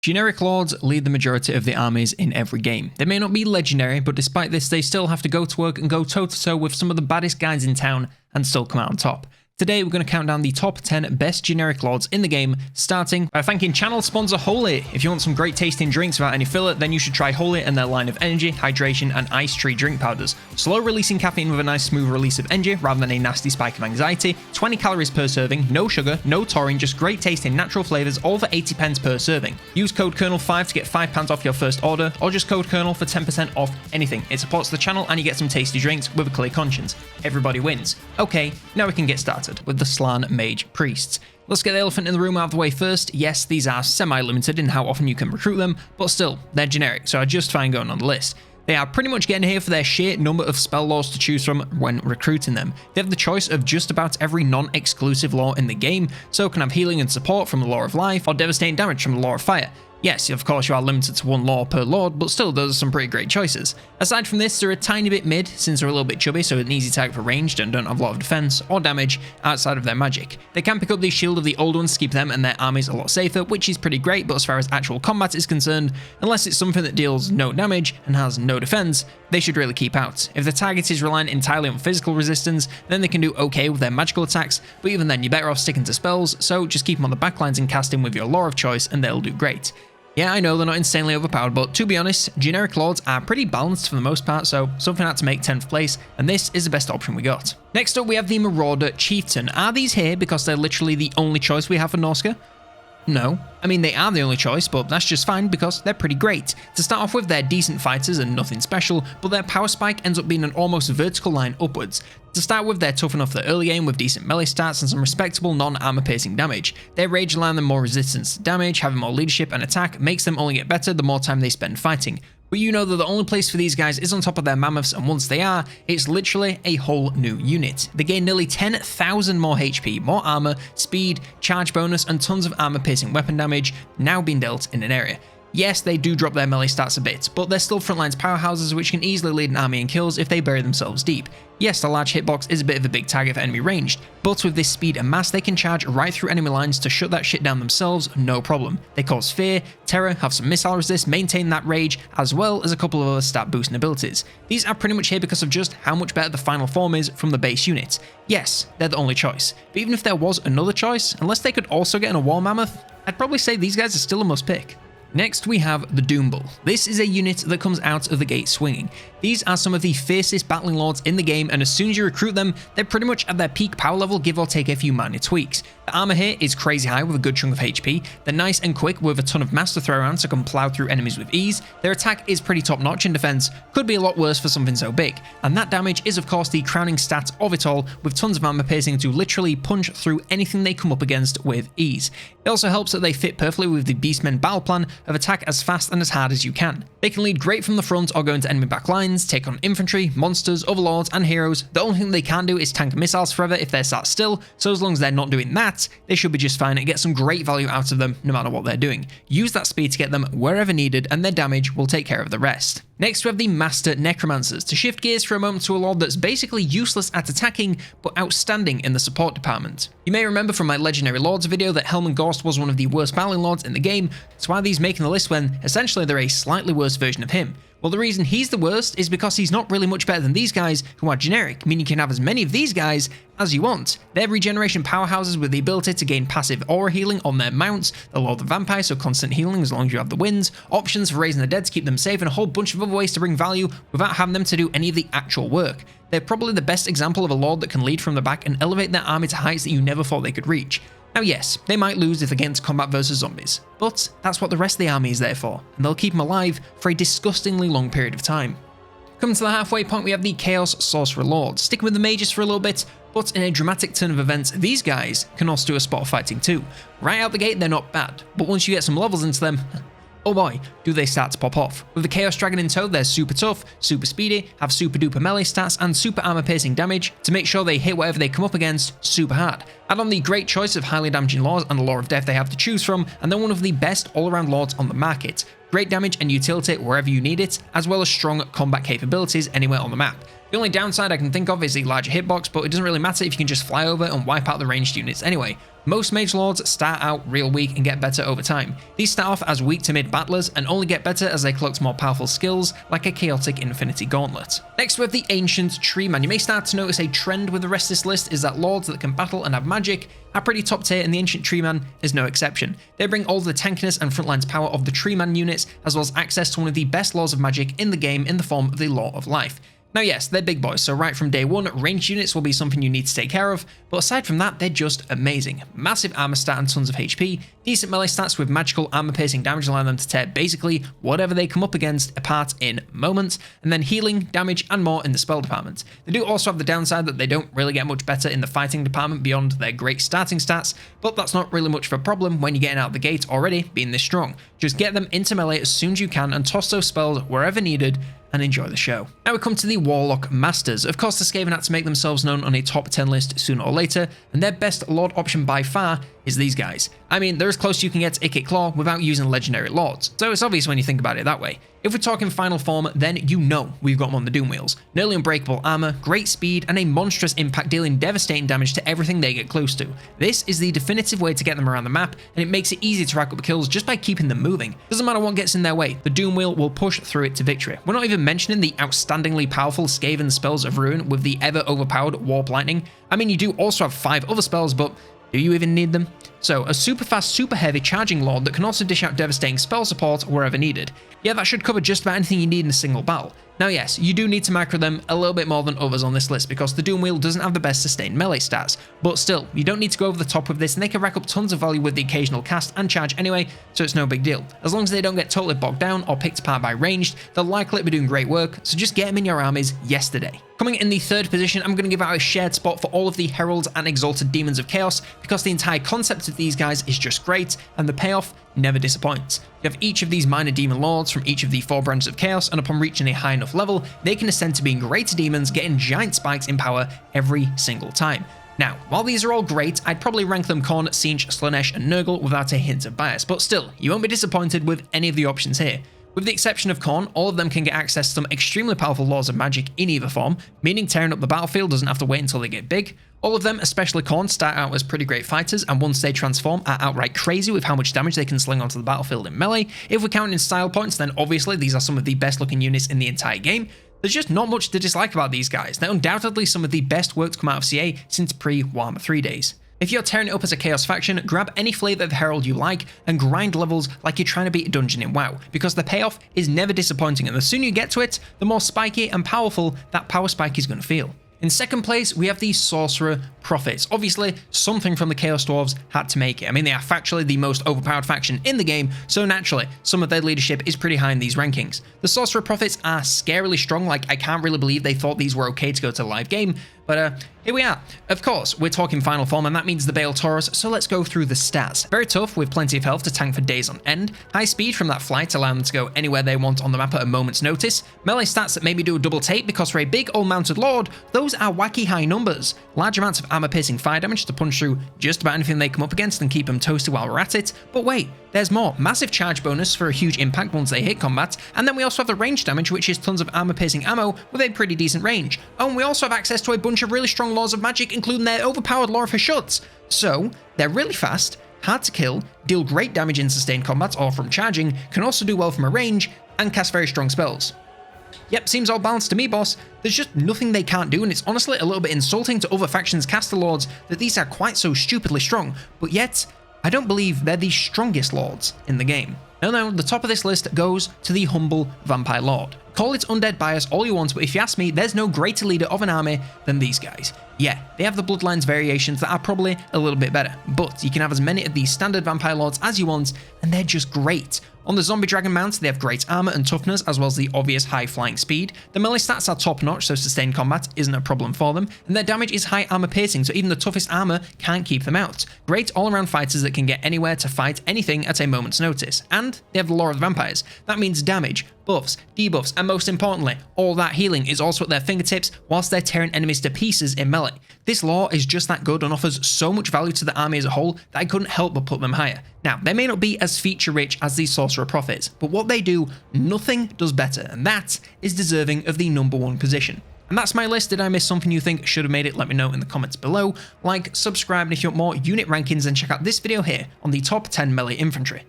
Generic lords lead the majority of the armies in every game. They may not be legendary, but despite this, they still have to go to work and go toe-to-toe with some of the baddest guys in town and still come out on top. Today, we're going to count down the top 10 best generic lords in the game, starting by thanking channel sponsor Holy. If you want some great tasting drinks without any filler, then you should try Holy and their line of energy, hydration, and ice tree drink powders. Slow releasing caffeine with a nice smooth release of energy rather than a nasty spike of anxiety, 20 calories per serving, no sugar, no taurine, just great tasting natural flavors, all for 80 pence per serving. Use code Colonel5 to get £5 off your first order, or just code Colonel for 10% off anything. It supports the channel and you get some tasty drinks with a clear conscience. Everybody wins. Okay, now we can get started with the Slann Mage Priests. Let's get the elephant in the room out of the way first. Yes, these are semi-limited in how often you can recruit them, but still, they're generic, so are just fine going on the list. They are pretty much getting here for their sheer number of spell laws to choose from when recruiting them. They have the choice of just about every non-exclusive law in the game, so can have healing and support from the Law of Life, or devastating damage from the Law of Fire. Yes, of course you are limited to one law per lord, but still those are some pretty great choices. Aside from this, they're a tiny bit mid, since they're a little bit chubby, so an easy target for ranged and don't have a lot of defense or damage outside of their magic. They can pick up the Shield of the Old Ones to keep them and their armies a lot safer, which is pretty great, but as far as actual combat is concerned, unless it's something that deals no damage and has no defense, they should really keep out. If the target is relying entirely on physical resistance, then they can do okay with their magical attacks, but even then you're better off sticking to spells, so just keep them on the backlines and casting with your law of choice and they'll do great. Yeah, I know they're not insanely overpowered, but to be honest, generic lords are pretty balanced for the most part, so something had to make 10th place, and this is the best option we got. Next up, we have the Marauder Chieftain. Are these here because they're literally the only choice we have for Norsca? No. I mean, they are the only choice, but that's just fine because they're pretty great. To start off with, they're decent fighters and nothing special, but their power spike ends up being an almost vertical line upwards. To start with, they're tough enough for the early game with decent melee stats and some respectable non-armor piercing damage. Their rage allowing them more resistance to damage, having more leadership and attack makes them only get better the more time they spend fighting. But you know that the only place for these guys is on top of their mammoths, and once they are, it's literally a whole new unit. They gain nearly 10,000 more HP, more armor, speed, charge bonus, and tons of armor piercing weapon damage now being dealt in an area. Yes, they do drop their melee stats a bit, but they're still frontlines powerhouses which can easily lead an army in kills if they bury themselves deep. Yes, the large hitbox is a bit of a big target for enemy ranged, but with this speed and mass they can charge right through enemy lines to shut that shit down themselves, no problem. They cause fear, terror, have some missile resist, maintain that rage, as well as a couple of other stat boosting abilities. These are pretty much here because of just how much better the final form is from the base unit. Yes, they're the only choice, but even if there was another choice, unless they could also get in a War Mammoth, I'd probably say these guys are still a must pick. Next, we have the Doombull. This is a unit that comes out of the gate swinging. These are some of the fiercest battling lords in the game, and as soon as you recruit them, they're pretty much at their peak power level, give or take a few minor tweaks. The armor here is crazy high with a good chunk of HP. They're nice and quick with a ton of mass to throw around so can plow through enemies with ease. Their attack is pretty top notch, and defense could be a lot worse for something so big. And that damage is of course the crowning stat of it all, with tons of armor piercing to literally punch through anything they come up against with ease. It also helps that they fit perfectly with the Beastmen battle plan of attack as fast and as hard as you can. They can lead great from the front or go into enemy back lines, take on infantry, monsters, overlords, and heroes. The only thing they can do is tank missiles forever if they're sat still, so as long as they're not doing that, they should be just fine and get some great value out of them no matter what they're doing. Use that speed to get them wherever needed, and their damage will take care of the rest. Next we have the Master Necromancers. To shift gears for a moment to a lord that's basically useless at attacking, but outstanding in the support department. You may remember from my Legendary Lords video that Helm and Gorst was one of the worst battling lords in the game, so why are these making the list when essentially they're a slightly worse version of him? Well, the reason he's the worst is because he's not really much better than these guys who are generic, meaning you can have as many of these guys as you want. They're regeneration powerhouses with the ability to gain passive aura healing on their mounts, the Lord of the Vampire, so constant healing as long as you have the winds, options for raising the dead to keep them safe, and a whole bunch of other ways to bring value without having them to do any of the actual work. They're probably the best example of a lord that can lead from the back and elevate their army to heights that you never thought they could reach. Now yes, they might lose if against combat versus zombies, but that's what the rest of the army is there for, and they'll keep them alive for a disgustingly long period of time. Coming to the halfway point, we have the Chaos Sorcerer Lords. Sticking with the mages for a little bit, but in a dramatic turn of events, these guys can also do a spot of fighting too. Right out the gate, they're not bad, but once you get some levels into them, oh boy, do they start to pop off. With the Chaos Dragon in tow, they're super tough, super speedy, have super duper melee stats, and super armor piercing damage to make sure they hit whatever they come up against super hard. Add on the great choice of highly damaging laws and the Law of Death they have to choose from, and they're one of the best all-around lords on the market. great damage and utility wherever you need it, as well as strong combat capabilities anywhere on the map. The only downside I can think of is the larger hitbox, but it doesn't really matter if you can just fly over and wipe out the ranged units anyway. Most mage lords start out real weak and get better over time. These start off as weak to mid battlers and only get better as they collect more powerful skills like a chaotic infinity gauntlet. Next we have the ancient Treeman. You may start to notice a trend with the rest of this list is that lords that can battle and have magic are pretty top tier, and the ancient Treeman is no exception. They bring all the tankiness and frontlines power of the Treeman units, as well as access to one of the best laws of magic in the game in the form of the Law of Life. Now yes, they're big boys, so right from day one, ranged units will be something you need to take care of, but aside from that, they're just amazing. Massive armor stat and tons of HP, decent melee stats with magical armor piercing damage allowing them to tear basically whatever they come up against apart in moments, and then healing, damage, and more in the spell department. They do also have the downside that they don't really get much better in the fighting department beyond their great starting stats, but that's not really much of a problem when you're getting out of the gate already being this strong. Just get them into melee as soon as you can and toss those spells wherever needed, and enjoy the show. Now we come to the Warlock Masters. Of course, the Skaven had to make themselves known on a top 10 list sooner or later, and their best lord option by far is these guys. I mean, they're as close as you can get to Ikit Claw without using legendary lords, so it's obvious when you think about it that way. If we're talking final form, then you know we've got them on the Doom Wheels. Nearly unbreakable armor, great speed, and a monstrous impact dealing devastating damage to everything they get close to. This is the definitive way to get them around the map, and it makes it easy to rack up kills just by keeping them moving. Doesn't matter what gets in their way, the Doom Wheel will push through it to victory. We're not even mentioning the outstandingly powerful Skaven spells of Ruin with the ever overpowered Warp Lightning. I mean, you do also have 5 other spells, but do you even need them? So, a super fast, super heavy charging lord that can also dish out devastating spell support wherever needed. Yeah, that should cover just about anything you need in a single battle. Now yes, you do need to macro them a little bit more than others on this list because the Doom Wheel doesn't have the best sustained melee stats, but still, you don't need to go over the top with this and they can rack up tons of value with the occasional cast and charge anyway, so it's no big deal. As long as they don't get totally bogged down or picked apart by ranged, they'll likely be doing great work, so just get them in your armies yesterday. Coming in the third position, I'm going to give out a shared spot for all of the Heralds and Exalted Demons of Chaos because the entire concept of these guys is just great and the payoff never disappoints. You have each of these minor demon lords from each of the 4 branches of chaos, and upon reaching a high enough level, they can ascend to being greater demons, getting giant spikes in power every single time. Now, while these are all great, I'd probably rank them Khorne, Tzeentch, Slaanesh, and Nurgle without a hint of bias, but still, you won't be disappointed with any of the options here. With the exception of Khorne, all of them can get access to some extremely powerful laws of magic in either form, meaning tearing up the battlefield doesn't have to wait until they get big. All of them, especially Khorne, start out as pretty great fighters, and once they transform are outright crazy with how much damage they can sling onto the battlefield in melee. If we're counting style points, then obviously these are some of the best looking units in the entire game. There's just not much to dislike about these guys. They're undoubtedly some of the best work to come out of CA since pre-Warhammer 3 days. If you're tearing it up as a Chaos faction, grab any flavor of Herald you like and grind levels like you're trying to beat a dungeon in WoW, because the payoff is never disappointing, and the sooner you get to it, the more spiky and powerful that power spike is going to feel. In second place, we have the Sorcerer Prophets. Obviously, something from the Chaos Dwarves had to make it. I mean, they are factually the most overpowered faction in the game, so naturally, some of their leadership is pretty high in these rankings. The Sorcerer Prophets are scarily strong, like I can't really believe they thought these were okay to go to the live game, but here we are. Of course, we're talking final form, and that means the Bale Taurus, so let's go through the stats. Very tough, with plenty of health to tank for days on end. High speed from that flight, allowing them to go anywhere they want on the map at a moment's notice. Melee stats that maybe do a double take, because for a big old mounted lord, those are wacky high numbers. Large amounts of armor-piercing fire damage to punch through just about anything they come up against and keep them toasted while we're at it. But wait, there's more. Massive charge bonus for a huge impact once they hit combat, and then we also have the range damage, which is tons of armor-piercing ammo with a pretty decent range. Oh, and we also have access to a bunch of really strong laws of magic, including their overpowered Law of Hashuts. So, they're really fast, hard to kill, deal great damage in sustained combat or from charging, can also do well from a range, and cast very strong spells. Yep, seems all balanced to me, boss. There's just nothing they can't do, and it's honestly a little bit insulting to other factions' caster lords that these are quite so stupidly strong, but yet, I don't believe they're the strongest lords in the game. No, the top of this list goes to the humble Vampire Lord. Call it undead bias all you want, but if you ask me, there's no greater leader of an army than these guys. Yeah, they have the Bloodlines variations that are probably a little bit better, but you can have as many of these standard Vampire Lords as you want, and they're just great. On the Zombie Dragon mount, they have great armor and toughness, as well as the obvious high flying speed. The melee stats are top notch, so sustained combat isn't a problem for them, and their damage is high armor piercing, so even the toughest armor can't keep them out. Great all around fighters that can get anywhere to fight anything at a moment's notice. And And they have the Lore of the Vampires. That means damage, buffs, debuffs, and most importantly, all that healing is also at their fingertips whilst they're tearing enemies to pieces in melee. This lore is just that good and offers so much value to the army as a whole that I couldn't help but put them higher. Now, they may not be as feature-rich as these Sorcerer Prophets, but what they do, nothing does better, and that is deserving of the #1 position. And that's my list. Did I miss something you think should have made it? Let me know in the comments below. Like, subscribe, and if you want more unit rankings, then check out this video here on the top 10 melee infantry.